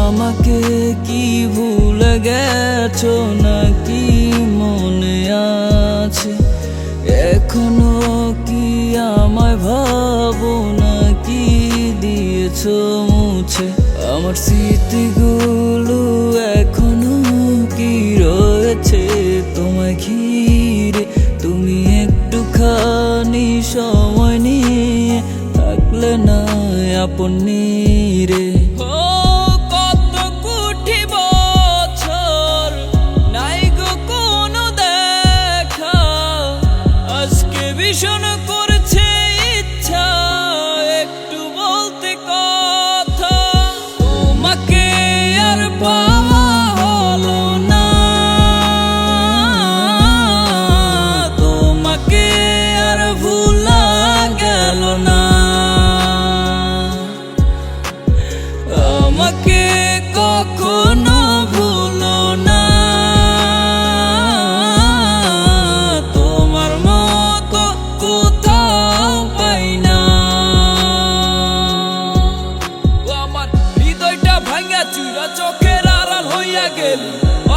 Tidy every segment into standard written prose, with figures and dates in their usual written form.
আমাকে কি ভুলে গেছো নাকি মনে আছে? এখনো কি আমায় ভাবো নাকি দিয়েছো মুছে? আমার স্মৃতিগুলো এখনো কি রয়েছে তোমায় ঘিরে? তুমি একটুখানি সময় নিয়ে থাকলে না আপন রে। ভীষণ করছে ইচ্ছা একটু বলতে কথা, তোমাকে আর পাওয়া হলো না, তোমাকে আর ভুলা গেল না। আমাকে কখনো ভুলো না, চোখের আড়াল হইয়া গেলি,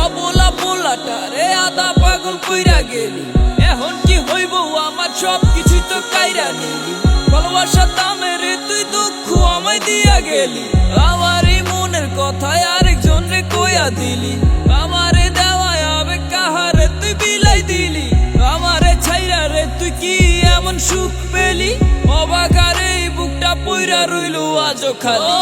অবলা পোলাটারে আদা পাগল কইরা গেলি। এখন কি হইব আমার সব কিছুই তো কাইরা নিলি, ভালোবাসার দামে রে তুই দুঃখ আমায় দিয়া গেলি। আমারই মনের কথায় আরেকজন রে কইয়া দিলি, আমারে দেওয়ায় আবেগ কাহারে তুই বিলাই দিলি। আমারে ছাইরা রে তুই কি এমন সুখ পেলি? অবাক আর এই বুকটা পইরা রইল আজও খালি।